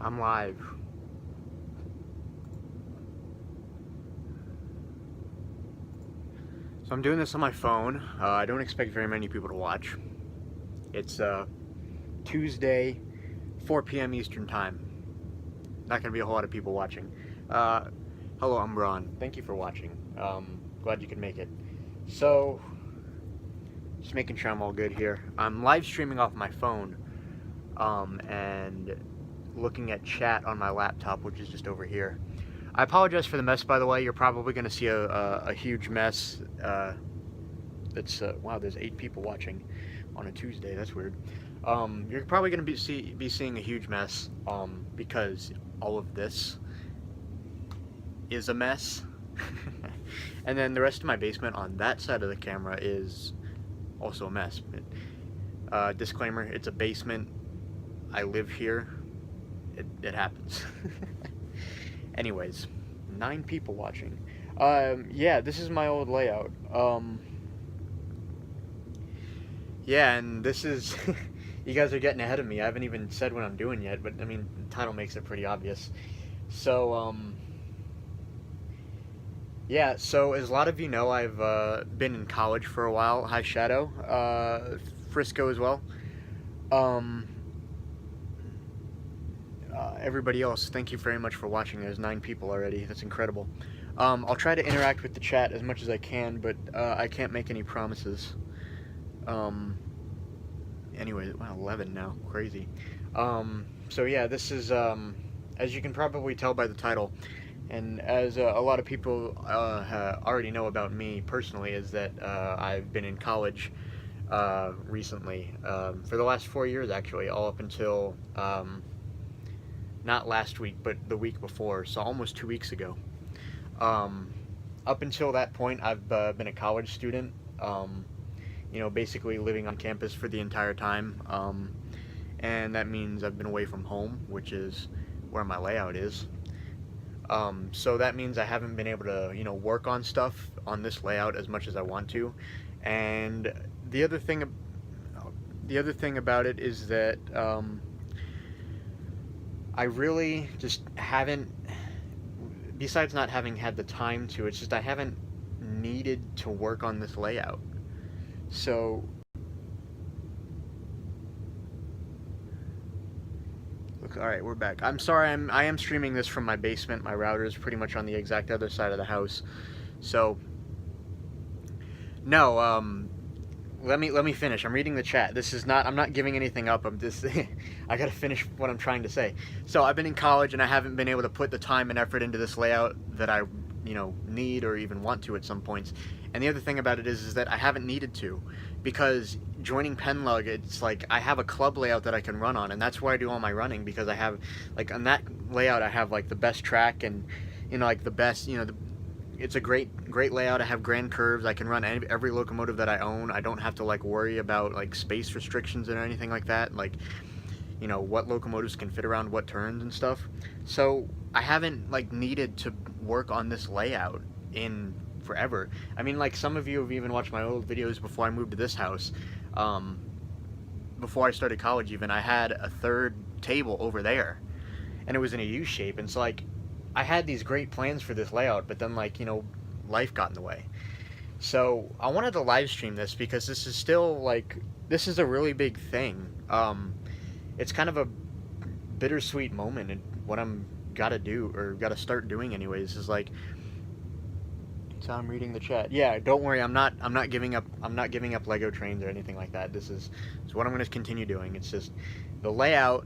I'm live. So I'm doing this on my phone. I don't expect very many people to watch. It's Tuesday, 4 p.m. Eastern Time. Not gonna be a whole lot of people watching. Uh, Hello, I'm Ron. Thank you for watching. Glad you could make it. So, just making sure I'm all good here. I'm live streaming off my phone, and looking at chat on my laptop, which is just over here. I apologize for the mess, by the way. You're probably going to see a huge mess. Wow, there's 8 people watching on a Tuesday. That's weird. You're probably going to be seeing a huge mess because all of this is a mess. And then the rest of my basement on that side of the camera is also a mess. Disclaimer, it's a basement. I live here. It happens. Anyways, 9 people watching. Yeah, this is my old layout. Yeah, and this is... You guys are getting ahead of me. I haven't even said what I'm doing yet, but, I mean, the title makes it pretty obvious. So, yeah, so as a lot of you know, I've been in college for a while. Hi, Shadow. Frisco as well. Everybody else, thank you very much for watching. There's 9 people already. That's incredible. I'll try to interact with the chat as much as I can, but I can't make any promises. Anyway, wow, 11 now. Crazy. So yeah, this is, as you can probably tell by the title, and as a lot of people already know about me personally, is that I've been in college recently, for the last 4 years actually, all up until not last week, but the week before, so almost 2 weeks ago. Up until that point, I've been a college student, you know, basically living on campus for the entire time, and that means I've been away from home, which is where my layout is. So that means I haven't been able to, you know, work on stuff on this layout as much as I want to, and the other thing about it is that I really just haven't, besides not having had the time to, it's just I haven't needed to work on this layout. So, look, all right, we're back. I'm sorry, I am streaming this from my basement. My router is pretty much on the exact other side of the house. So, no, let me finish. I'm reading the chat. This is not, I'm not giving anything up. I'm just I gotta finish what I'm trying to say. So I've been in college and I haven't been able to put the time and effort into this layout that I, you know, need or even want to at some points. And the other thing about it is that I haven't needed to, because joining Penlug, it's like I have a club layout that I can run on, and that's where I do all my running, because I have, like, on that layout I have like the best track and, you know, like the best, you know, it's a great layout. I have grand curves. I can run every locomotive that I own. I don't have to like worry about like space restrictions or anything like that, like, you know, what locomotives can fit around what turns and stuff. So I haven't like needed to work on this layout in forever. I mean, like, some of you have even watched my old videos before I moved to this house. Before I started college even, I had a third table over there, and it was in a U shape, and so like I had these great plans for this layout, but then, like, you know, life got in the way. So I wanted to live stream this because this is still like, this is a really big thing. It's kind of a bittersweet moment, and what I'm gotta do, or gotta start doing anyways, is like, so I'm reading the chat. Yeah, don't worry, I'm not giving up Lego trains or anything like that. This is what I'm going to continue doing. It's just the layout,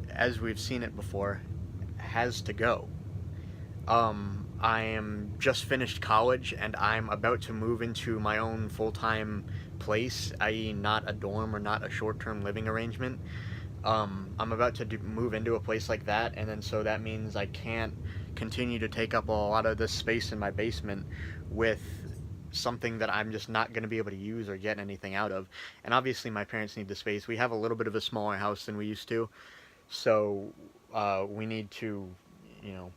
as we've seen it before, has to go. I am just finished college, and I'm about to move into my own full-time place, i.e. not a dorm or not a short-term living arrangement. I'm about to move into a place like that, and then so that means I can't continue to take up a lot of this space in my basement with something that I'm just not going to be able to use or get anything out of. And obviously my parents need the space. We have a little bit of a smaller house than we used to, so we need to, you know,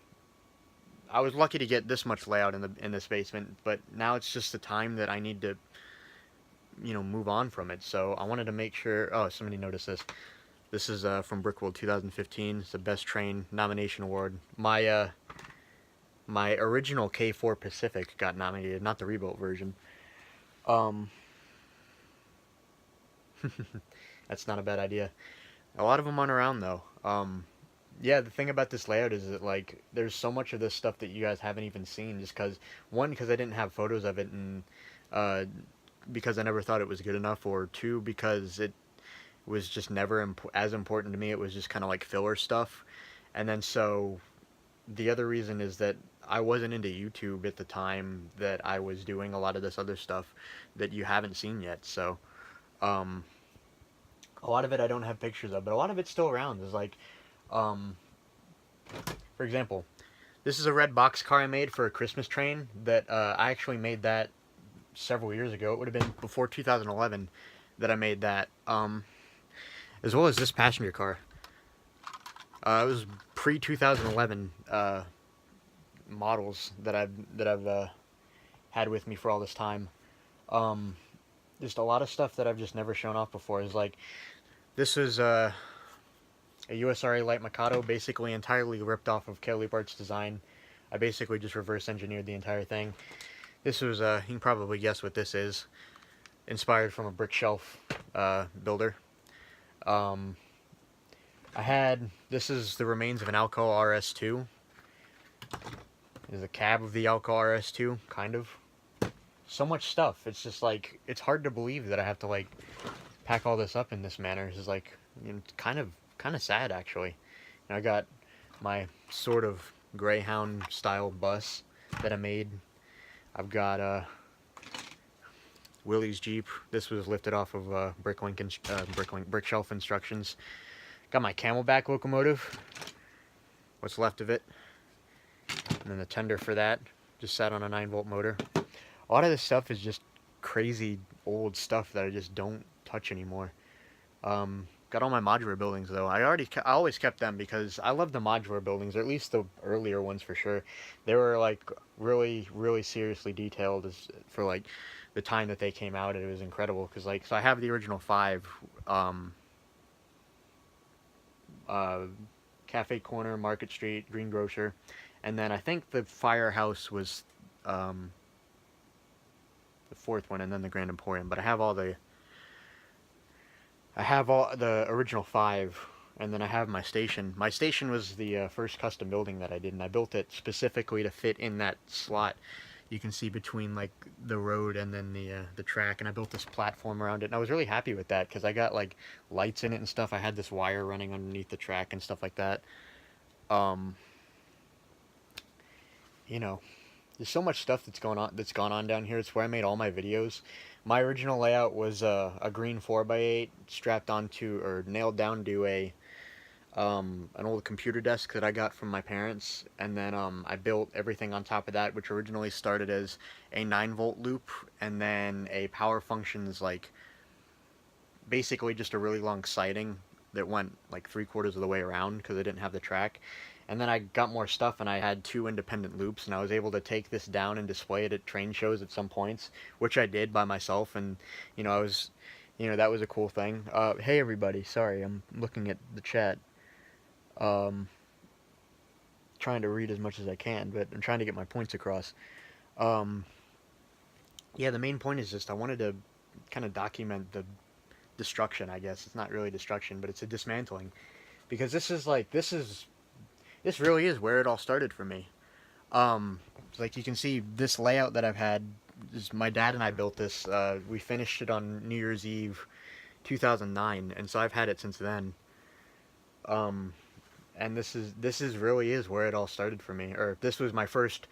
I was lucky to get this much layout in this basement, but now it's just the time that I need to, you know, move on from it. So I wanted to make sure. Oh, somebody noticed this. This is from Brickworld 2015. It's the Best Train Nomination Award. My original K4 Pacific got nominated, not the rebuilt version. Um, that's not a bad idea. A lot of them aren't around though. Yeah, the thing about this layout is that like there's so much of this stuff that you guys haven't even seen, just because one, because I didn't have photos of it, and uh, because I never thought it was good enough, or two, because it was just never as important to me. It was just kind of like filler stuff. And then so the other reason is that I wasn't into YouTube at the time that I was doing a lot of this other stuff that you haven't seen yet. So um, a lot of it I don't have pictures of, but a lot of it's still around. There's like, um, for example, this is a red box car I made for a Christmas train that I actually made that several years ago. It would have been before 2011 that I made that. As well as this passenger car. It was pre 2011 models that I've had with me for all this time. Um, just a lot of stuff that I've just never shown off before. Is like this was a USRA Light Mikado, basically entirely ripped off of Kel Leapart's design. I basically just reverse engineered the entire thing. This was you can probably guess what this is. Inspired from a brick shelf builder. Um, this is the remains of an Alco RS2. This is a cab of the Alco RS2, kind of. So much stuff. It's just like, it's hard to believe that I have to like pack all this up in this manner. It's like, you know, kind of sad actually. And I got my sort of Greyhound style bus that I made. I've got Willie's Jeep. This was lifted off of Brick Shelf instructions. Got my Camelback locomotive. What's left of it. And then the tender for that. Just sat on a 9-volt motor. A lot of this stuff is just crazy old stuff that I just don't touch anymore. Got all my modular buildings though. I always kept them because I love the modular buildings, or at least the earlier ones for sure. They were like really, really seriously detailed for like the time that they came out, and it was incredible. Because like, so I have the original 5, Cafe Corner, Market Street, Green Grocer, and then I think the Firehouse was the 4th one, and then the Grand Emporium. But I have all the original 5, and then I have my station. My station was the first custom building that I did, and I built it specifically to fit in that slot you can see between like the road and then the track, and I built this platform around it, and I was really happy with that because I got like lights in it and stuff. I had this wire running underneath the track and stuff like that. You know, there's so much stuff that's gone on down here. It's where I made all my videos. My original layout was a green 4x8 strapped onto, or nailed down to an old computer desk that I got from my parents, and then I built everything on top of that, which originally started as a 9-volt loop, and then a Power Functions, like basically just a really long siding that went like 3/4 of the way around because I didn't have the track. And then I got more stuff, and I had 2 independent loops, and I was able to take this down and display it at train shows at some points, which I did by myself. And you know, that was a cool thing. Hey everybody, sorry, I'm looking at the chat. Trying to read as much as I can, but I'm trying to get my points across. Yeah, the main point is just I wanted to kind of document the destruction, I guess. It's not really destruction, but it's a dismantling. Because this really is where it all started for me. Like you can see, this layout that I've had, my dad and I built this. We finished it on New Year's Eve 2009, and so I've had it since then. And this really is where it all started for me. Or this was my first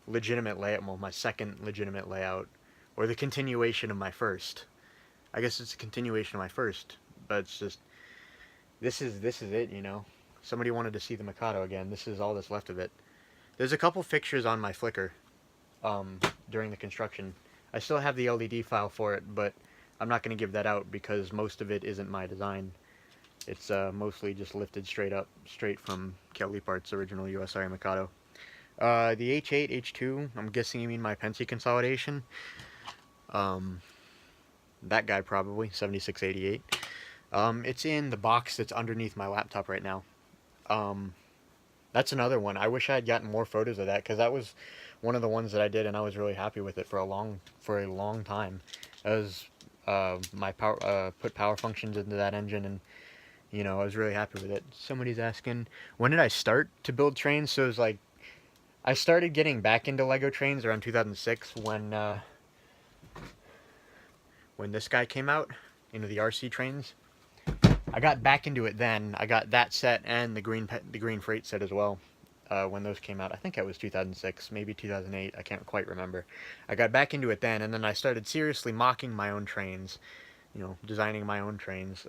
legitimate layout, well, my second legitimate layout, or the continuation of my first. I guess it's a continuation of my first, but it's just, this is it, you know. Somebody wanted to see the Mikado again. This is all that's left of it. There's a couple fixtures on my Flickr during the construction. I still have the LDD file for it, but I'm not going to give that out because most of it isn't my design. It's mostly just lifted straight from Kel Leapart's original USRA Mikado. The H8, H2, I'm guessing you mean my Penske consolidation. That guy probably, 7688. It's in the box that's underneath my laptop right now. Um, that's another one. I wish I had gotten more photos of that because that was one of the ones that I did, and I was really happy with it for a long time. That was my power put power functions into that engine, and I was really happy with it. Somebody's asking, when did I start to build trains? So it was like I started getting back into Lego trains around 2006 when this guy came out, the RC trains. I got back into it then. I got that set and the green freight set as well. When those came out, I think it was 2006, maybe 2008. I can't quite remember. I got back into it then, and then I started seriously mocking my own trains. Designing my own trains.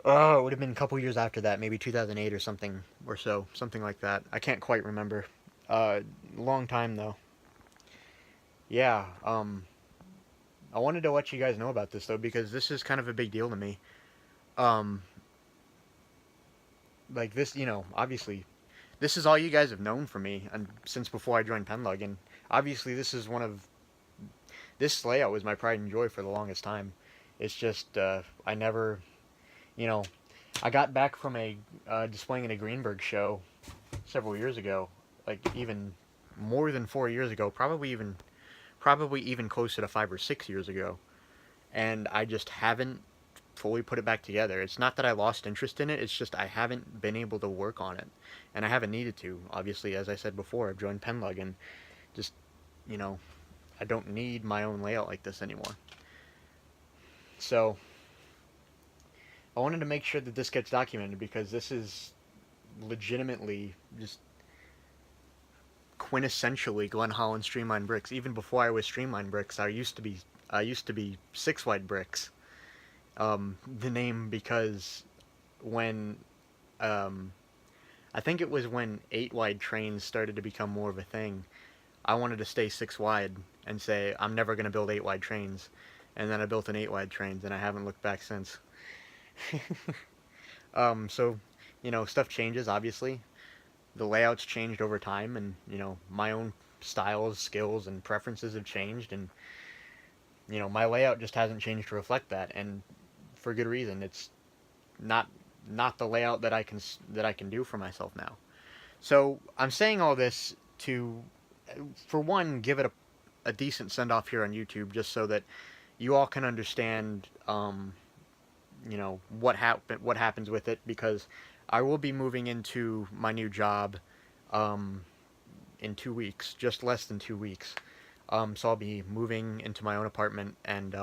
Oh, it would have been a couple years after that, maybe 2008 or something or so, something like that. I can't quite remember. Long time though. Yeah. I wanted to let you guys know about this though because this is kind of a big deal to me. Um, like this, obviously, this is all you guys have known from me and since before I joined Penlug, and obviously this layout was my pride and joy for the longest time. It's just I never, you know, I got back from a displaying at a Greenberg show several years ago, like even more than 4 years ago, probably even closer to 5 or 6 years ago, and I just haven't fully put it back together. It's not that I lost interest in it, it's just I haven't been able to work on it, and I haven't needed to. Obviously, as I said before, I've joined Penlug, and just, you know, I don't need my own layout like this anymore. So, I wanted to make sure that this gets documented because this is legitimately just quintessentially Glen Holland Streamline Bricks. Even before I was Streamline Bricks, I used to be Six Wide Bricks. The name because when I think it was when 8 wide trains started to become more of a thing. I wanted to stay 6 wide and say I'm never going to build 8 wide trains, and then I built an 8 wide trains, and I haven't looked back since. So stuff changes. Obviously, the layouts changed over time, and my own styles, skills, and preferences have changed, and my layout just hasn't changed to reflect that, and for good reason. It's not not the layout that I can do for myself now. So I'm saying all this to, for one, give it a decent send off here on YouTube, just so that you all can understand, what happens with it, because I will be moving into my new job, um, in 2 weeks, just less than 2 weeks. So I'll be moving into my own apartment and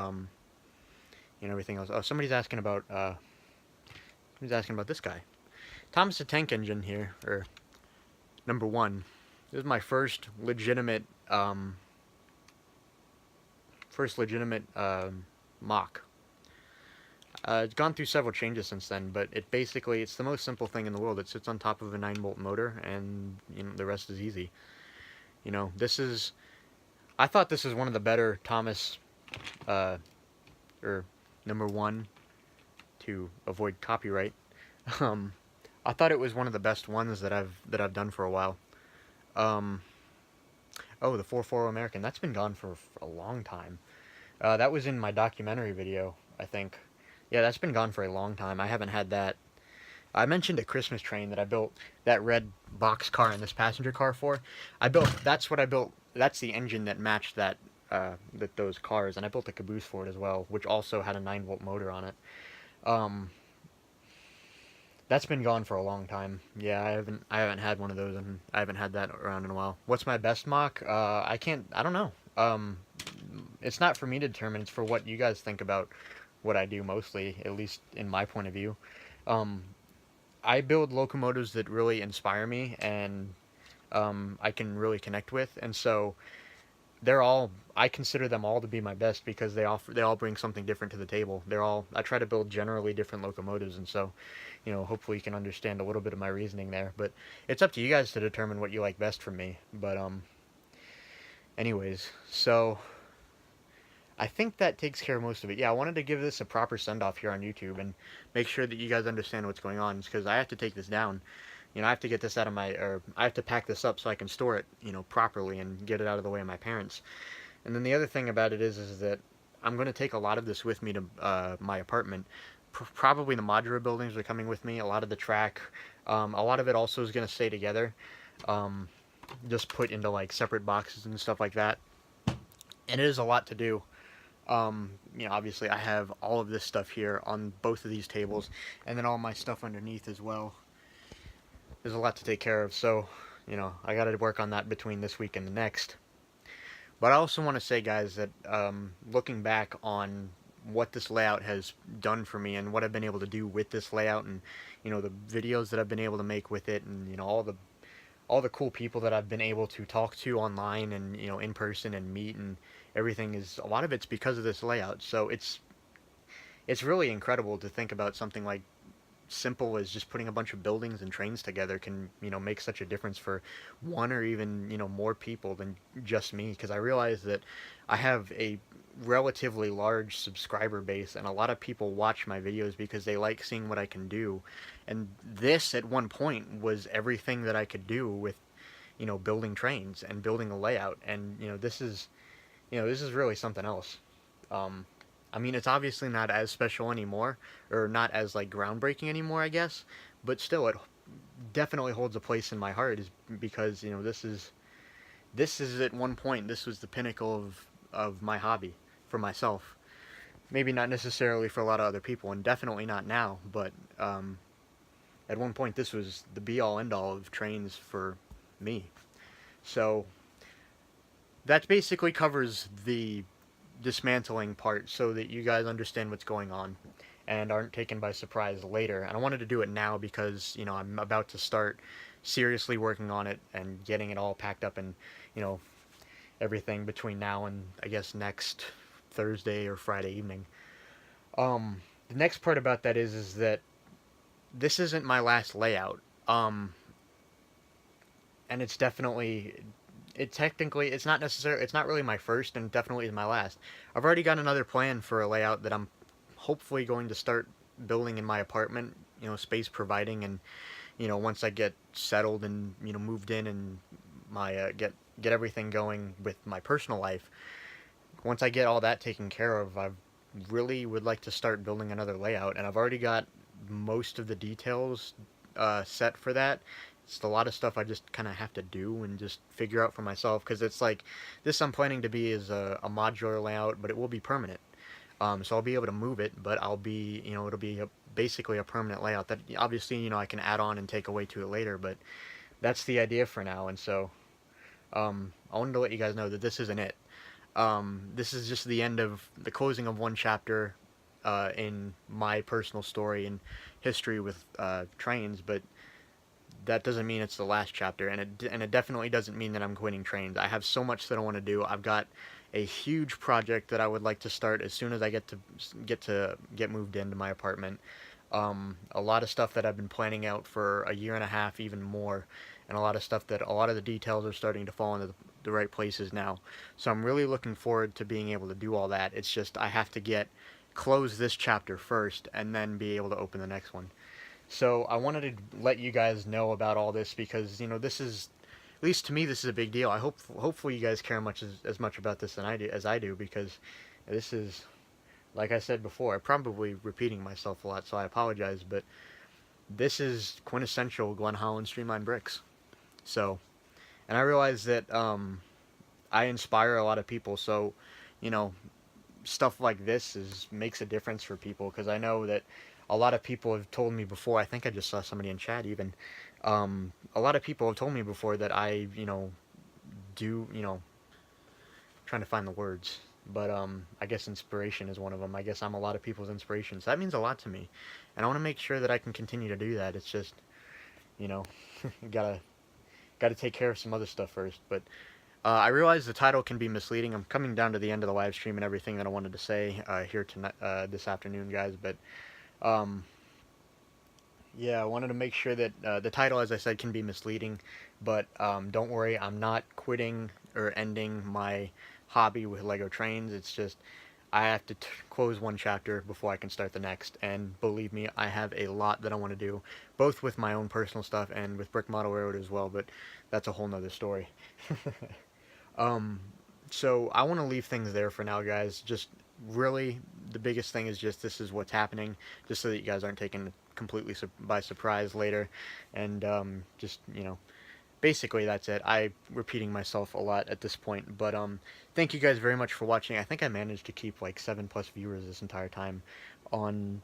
everything else. Oh, somebody's asking about this guy, Thomas the Tank Engine here, or number one. This is my first legitimate mock. It's gone through several changes since then, but it's the most simple thing in the world. It sits on top of a 9-volt motor, and the rest is easy. This is. I thought this is one of the better Thomas, or number one, to avoid copyright. Um, I thought it was one of the best ones that I've done for a while. Um, oh, the 440 American. That's been gone for a long time. That was in my documentary video, I think. Yeah, that's been gone for a long time. I haven't had that. I mentioned a Christmas train that I built, that red box car and this passenger car for. That's what I built. That's the engine that matched those cars, and I built a caboose for it as well, which also had a 9-volt motor on it. Um, that's been gone for a long time. Yeah, I haven't had one of those, and I haven't had that around in a while. What's my best mock? I don't know. It's not for me to determine. It's for what you guys think about what I do mostly, at least in my point of view. Um, I build locomotives that really inspire me, and I can really connect with, and so I consider them all to be my best because they all bring something different to the table. I try to build generally different locomotives, and so hopefully you can understand a little bit of my reasoning there. But it's up to you guys to determine what you like best from me. But anyways, so I think that takes care of most of it. Yeah, I wanted to give this a proper send off here on YouTube and make sure that you guys understand what's going on, because I have to take this down. I have to get this or I have to pack this up so I can store it, properly and get it out of the way of my parents. And then the other thing about it is that I'm going to take a lot of this with me to my apartment. Probably the modular buildings are coming with me. A lot of the track, a lot of it also is going to stay together, um, just put into like separate boxes and stuff like that. And it is a lot to do. Obviously I have all of this stuff here on both of these tables, and then all my stuff underneath as well. There's a lot to take care of, so I got to work on that between this week and the next. But I also want to say, guys, that looking back on what this layout has done for me and what I've been able to do with this layout, and the videos that I've been able to make with it, and all the cool people that I've been able to talk to online and in person and meet, and everything, is a lot of it's because of this layout. So it's really incredible to think about something like simple as just putting a bunch of buildings and trains together can make such a difference for one or even more people than just me, because I realize that I have a relatively large subscriber base, and a lot of people watch my videos because they like seeing what I can do. And this at one point was everything that I could do with building trains and building a layout. And this is really something else. um, I mean, it's obviously not as special anymore, or not as like groundbreaking anymore, I guess. But still, it definitely holds a place in my heart, is because this is at one point, this was the pinnacle of my hobby for myself. Maybe not necessarily for a lot of other people, and definitely not now. But at one point, this was the be all end all of trains for me. So that basically covers the dismantling part, so that you guys understand what's going on and aren't taken by surprise later. And I wanted to do it now because I'm about to start seriously working on it and getting it all packed up, and you know everything between now and I guess next Thursday or Friday evening. The next part about that is that this isn't my last layout. And it's definitely, it's not necessarily, it's not really my first, and definitely is my last. I've already got another plan for a layout that I'm hopefully going to start building in my apartment, space providing. And once I get settled and moved in, and my get everything going with my personal life, once I get all that taken care of, I really would like to start building another layout. And I've already got most of the details set for that. It's a lot of stuff I just kind of have to do and just figure out for myself, because it's like, this I'm planning to be is a modular layout, but it will be permanent. So I'll be able to move it, but I'll be, it'll be basically a permanent layout that obviously, I can add on and take away to it later, but that's the idea for now. And so I wanted to let you guys know that this isn't it. This is just the end of the closing of one chapter in my personal story and history with trains, but that doesn't mean it's the last chapter, and it definitely doesn't mean that I'm quitting trains. I have so much that I want to do. I've got a huge project that I would like to start as soon as I get moved into my apartment. A lot of stuff that I've been planning out for a year and a half, even more, and a lot of stuff that a lot of the details are starting to fall into the right places now. So I'm really looking forward to being able to do all that. It's just I have to close this chapter first, and then be able to open the next one. So I wanted to let you guys know about all this, because this is, at least to me, this is a big deal. Hopefully you guys care as much about this as I do, because this is, like I said before, I'm probably repeating myself a lot, so I apologize, but this is quintessential Glen Holland Streamline Bricks. So, and I realize that I inspire a lot of people, so you know stuff like this makes a difference for people, because I know that a lot of people have told me before. I think I just saw somebody in chat even. A lot of people have told me before that I do trying to find the words, but I guess inspiration is one of them. I guess I'm a lot of people's inspiration, so that means a lot to me, and I want to make sure that I can continue to do that. It's just you know gotta gotta take care of some other stuff first. But I realize the title can be misleading. I'm coming down to the end of the live stream and everything that I wanted to say here tonight, this afternoon, guys. But um, yeah, I wanted to make sure that the title, as I said, can be misleading. But don't worry, I'm not quitting or ending my hobby with Lego trains. It's just I have to close one chapter before I can start the next. And believe me, I have a lot that I want to do, both with my own personal stuff and with Brick Model Railroad as well. But that's a whole nother story. um, so I want to leave things there for now, guys. Just really the biggest thing is just this is what's happening, just so that you guys aren't taken completely by surprise later. And just, basically that's it. I repeating myself a lot at this point, but thank you guys very much for watching. I think I managed to keep like 7+ viewers this entire time on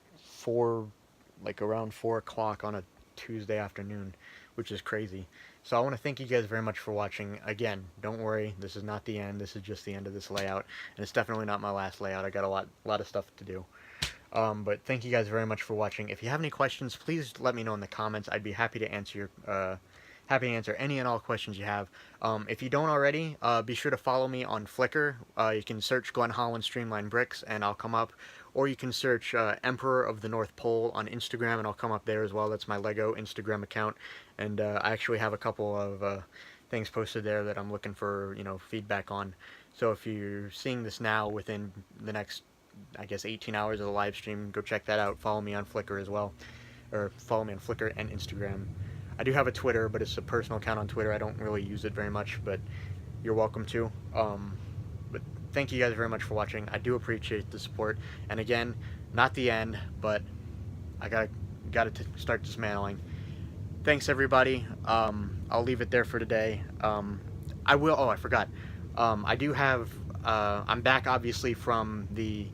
around 4 o'clock on a Tuesday afternoon, which is crazy. So I want to thank you guys very much for watching. Again, don't worry, this is not the end. This is just the end of this layout, and it's definitely not my last layout. I got a lot of stuff to do. But thank you guys very much for watching. If you have any questions, please let me know in the comments. I'd be happy to answer any and all questions you have. If you don't already, be sure to follow me on Flickr. You can search Glenn Holland Streamline Bricks and I'll come up. Or you can search Emperor of the North Pole on Instagram and I'll come up there as well. That's my Lego Instagram account. And I actually have a couple of things posted there that I'm looking for, feedback on. So if you're seeing this now within the next, I guess, 18 hours of the live stream, go check that out. Follow me on Flickr as well. Or follow me on Flickr and Instagram. I do have a Twitter, but it's a personal account on Twitter. I don't really use it very much, but you're welcome to. But thank you guys very much for watching. I do appreciate the support. And again, not the end, but I gotta start dismantling. Thanks everybody. I'll leave it there for today. I forgot. I do have. I'm back obviously from the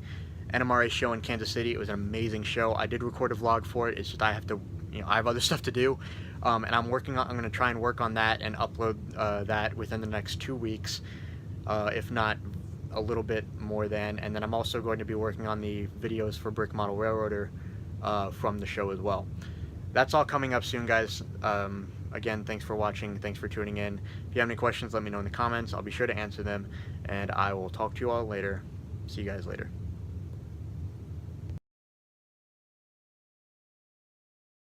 NMRA show in Kansas City. It was an amazing show. I did record a vlog for it. It's just I have to, I have other stuff to do. And I'm going to try and work on that and upload that within the next 2 weeks, if not a little bit more than. And then I'm also going to be working on the videos for Brick Model Railroader from the show as well. That's all coming up soon, guys. Again, thanks for watching. Thanks for tuning in. If you have any questions, let me know in the comments. I'll be sure to answer them. And I will talk to you all later. See you guys later.